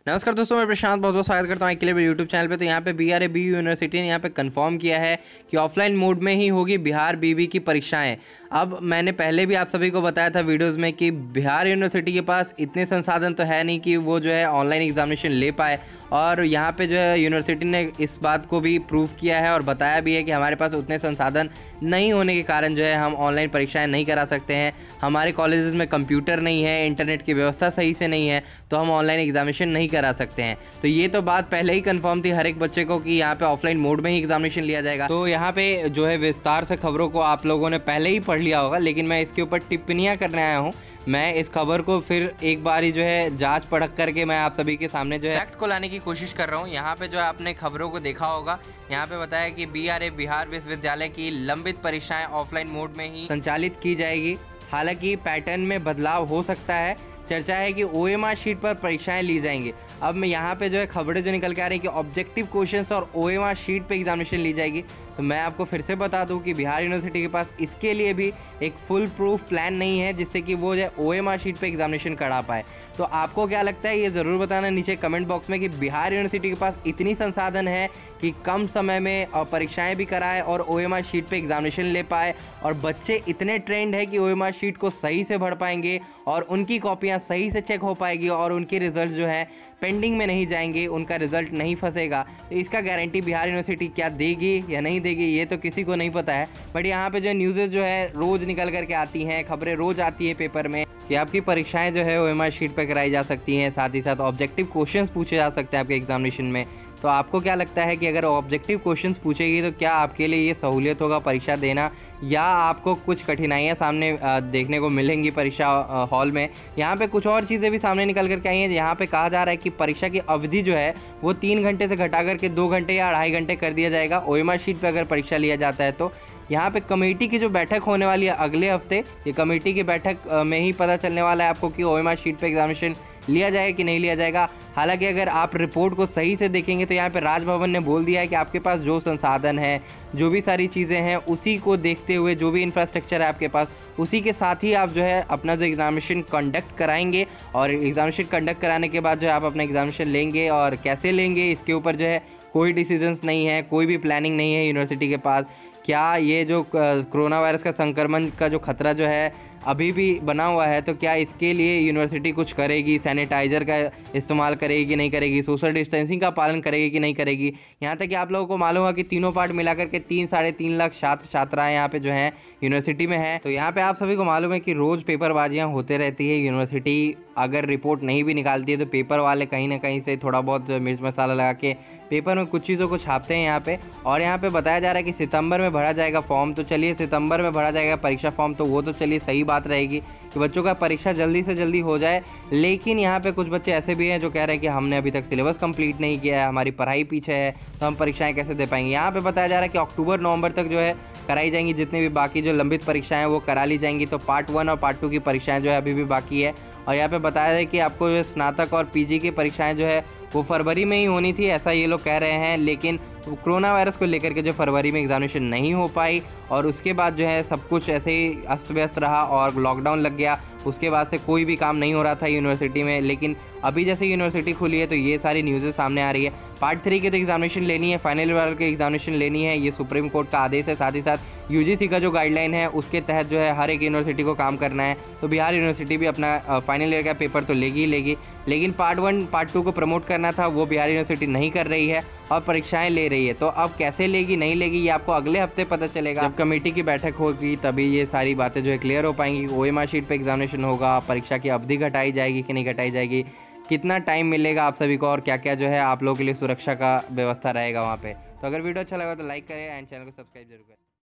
नमस्कार दोस्तों, मैं प्रशांत बहुत बहुत स्वागत करता हूँ के लिए यूट्यूब चैनल पे। तो यहाँ पे BRABU यूनिवर्सिटी ने यहाँ पे कंफर्म किया है कि ऑफलाइन मोड में ही होगी बिहार बीबी की परीक्षाएं। अब मैंने पहले भी आप सभी को बताया था वीडियोस में कि बिहार यूनिवर्सिटी के पास इतने संसाधन तो है नहीं कि वो जो है ऑनलाइन एग्जामिनेशन ले पाए, और यहाँ पे जो है यूनिवर्सिटी ने इस बात को भी प्रूव किया है और बताया भी है कि हमारे पास उतने संसाधन नहीं होने के कारण जो है हम ऑनलाइन परीक्षाएं नहीं करा सकते हैं। हमारे कॉलेजेस में कंप्यूटर नहीं है, इंटरनेट की व्यवस्था सही से नहीं है, तो हम ऑनलाइन एग्जामिनेशन नहीं करा सकते हैं। तो ये तो बात पहले ही कंफर्म थी हर एक बच्चे को कि यहाँ पे ऑफलाइन मोड में ही एग्जामिनेशन लिया जाएगा। तो यहाँ पे जो है विस्तार से खबरों को आप लोगों ने पहले ही पढ़ लिया होगा, लेकिन मैं इसके ऊपर टिप्पणियाँ करने आया हूँ। मैं इस खबर को फिर एक बार ही जो है जांच परख करके मैं आप सभी के सामने जो है फैक्ट को लाने की कोशिश कर रहा हूँ। यहाँ पे जो है आपने खबरों को देखा होगा, यहाँ पे बताया कि BRA बिहार विश्वविद्यालय की लंबित परीक्षाएं ऑफलाइन मोड में ही संचालित की जाएगी। हालांकि पैटर्न में बदलाव हो सकता है। चर्चा है कि OMR शीट पर परीक्षाएं ली जाएंगी। अब मैं यहाँ पे जो है खबरें जो निकल के आ रही है कि ऑब्जेक्टिव क्वेश्चंस और OMR शीट पे एग्जामिनेशन ली जाएगी। तो मैं आपको फिर से बता दूं कि बिहार यूनिवर्सिटी के पास इसके लिए भी एक फुल प्रूफ प्लान नहीं है जिससे कि वो जो है OMR शीट पे एग्जामिनेशन करा पाए। तो आपको क्या लगता है ये ज़रूर बताना नीचे कमेंट बॉक्स में कि बिहार यूनिवर्सिटी के पास इतनी संसाधन है कि कम समय में परीक्षाएं भी कराए और OMR शीट पे एग्जामिनेशन ले पाए, और बच्चे इतने ट्रेंड है कि OMR शीट को सही से भर पाएंगे और उनकी कॉपियां सही से चेक हो पाएगी और उनके रिजल्ट जो है पेंडिंग में नहीं जाएंगे, उनका रिजल्ट नहीं फंसेगा। तो इसका गारंटी बिहार यूनिवर्सिटी क्या देगी या नहीं देगी ये तो किसी को नहीं पता है। बट यहाँ पे जो न्यूज़ेस जो है रोज़ निकल करके आती हैं, खबरें रोज़ आती हैं पेपर में कि आपकी परीक्षाएं जो है OMR शीट पर कराई जा सकती हैं, साथ ही साथ ऑब्जेक्टिव क्वेश्चंस पूछे जा सकते हैं आपके एग्जामिनेशन में। तो आपको क्या लगता है कि अगर ऑब्जेक्टिव क्वेश्चंस पूछेगी तो क्या आपके लिए ये सहूलियत होगा परीक्षा देना, या आपको कुछ कठिनाइयाँ सामने देखने को मिलेंगी परीक्षा हॉल में? यहाँ पे कुछ और चीज़ें भी सामने निकल करके आई हैं। यहाँ पे कहा जा रहा है कि परीक्षा की अवधि जो है वो 3 घंटे से घटा करके 2 घंटे या 2.5 घंटे कर दिया जाएगा OMR शीट पर अगर परीक्षा लिया जाता है। तो यहाँ पे कमेटी की जो बैठक होने वाली है अगले हफ्ते, ये कमेटी की बैठक में ही पता चलने वाला है आपको कि OMR शीट पे एग्जामिनेशन लिया जाएगा कि नहीं लिया जाएगा। हालांकि अगर आप रिपोर्ट को सही से देखेंगे तो यहाँ पे राजभवन ने बोल दिया है कि आपके पास जो संसाधन है, जो भी सारी चीज़ें हैं, उसी को देखते हुए जो भी इंफ्रास्ट्रक्चर है आपके पास, उसी के साथ ही आप जो है अपना जो एग्जामिनेशन कंडक्ट कराएंगे, और एग्जामिनेशन कंडक्ट कराने के बाद जो है आप अपना एग्जामिनेशन लेंगे। और कैसे लेंगे इसके ऊपर जो है कोई डिसीजंस नहीं है, कोई भी प्लानिंग नहीं है यूनिवर्सिटी के पास। क्या ये जो कोरोना वायरस का संक्रमण का जो खतरा जो है अभी भी बना हुआ है, तो क्या इसके लिए यूनिवर्सिटी कुछ करेगी? सैनिटाइज़र का इस्तेमाल करेगी कि नहीं करेगी? सोशल डिस्टेंसिंग का पालन करेगी कि नहीं करेगी? यहाँ तक कि आप लोगों को मालूम होगा कि तीनों पार्ट मिलाकर के 3-3.5 लाख छात्र छात्राएँ यहाँ पे जो हैं यूनिवर्सिटी में हैं। तो यहाँ पे आप सभी को मालूम है कि रोज़ पेपरबाजियाँ होते रहती है। यूनिवर्सिटी अगर रिपोर्ट नहीं भी निकालती है तो पेपर वाले कहीं ना कहीं से थोड़ा बहुत मिर्च मसाला लगा के पेपर में कुछ चीज़ों को छापते हैं यहाँ पे। और यहाँ पे बताया जा रहा है कि सितंबर में भरा जाएगा फॉर्म। तो चलिए, सितंबर में भरा जाएगा परीक्षा फॉर्म, तो वो तो चलिए सही बात रहेगी कि बच्चों का परीक्षा जल्दी से जल्दी हो जाए। लेकिन यहाँ पे कुछ बच्चे ऐसे भी हैं जो कह रहे हैं कि हमने अभी तक सिलेबस कंप्लीट नहीं किया है, हमारी पढ़ाई पीछे है, तो हम परीक्षाएं कैसे दे पाएंगे। यहाँ पे बताया जा रहा है कि अक्टूबर-नवंबर तक जो है कराई जाएंगी, जितनी भी बाकी जो लंबित परीक्षाएं वो करा ली जाएंगी। तो पार्ट 1 और पार्ट 2 की परीक्षाएं जो है अभी भी बाकी है। और यहाँ पे बताया है कि आपको जो स्नातक और PG की परीक्षाएं जो है वो फरवरी में ही होनी थी, ऐसा ये लोग कह रहे हैं। लेकिन कोरोना वायरस को लेकर के जो फरवरी में एग्जामिनेशन नहीं हो पाई, और उसके बाद जो है सब कुछ ऐसे ही अस्त व्यस्त रहा और लॉकडाउन लग गया। उसके बाद से कोई भी काम नहीं हो रहा था यूनिवर्सिटी में। लेकिन अभी जैसे यूनिवर्सिटी खुली है तो ये सारी न्यूज़ें सामने आ रही है। पार्ट 3 की तो एग्जामिनेशन लेनी है, फाइनल ईयर की एग्जामिनेशन लेनी है, ये सुप्रीम कोर्ट का आदेश है। साथ ही साथ UGC का जो गाइडलाइन है उसके तहत जो है हर एक यूनिवर्सिटी को काम करना है। तो बिहार यूनिवर्सिटी भी अपना फाइनल ईयर का पेपर तो लेगी ही लेगी, लेकिन पार्ट 1 पार्ट 2 को प्रमोट करना था वो बिहार यूनिवर्सिटी नहीं कर रही है और परीक्षाएं ले रही है। तो अब कैसे लेगी नहीं लेगी ये आपको अगले हफ्ते पता चलेगा। जब कमेटी की बैठक होगी तभी ये सारी बातें जो है क्लियर हो पाएंगी। OMR शीट पे एग्जामिनेशन होगा, परीक्षा की अवधि घटाई जाएगी कि नहीं घटाई जाएगी, कितना टाइम मिलेगा आप सभी को, और क्या क्या जो है आप लोगों के लिए सुरक्षा का व्यवस्था रहेगा वहाँ पे। तो अगर वीडियो अच्छा लगा तो लाइक करें एंड चैनल को सब्सक्राइब जरूर करें।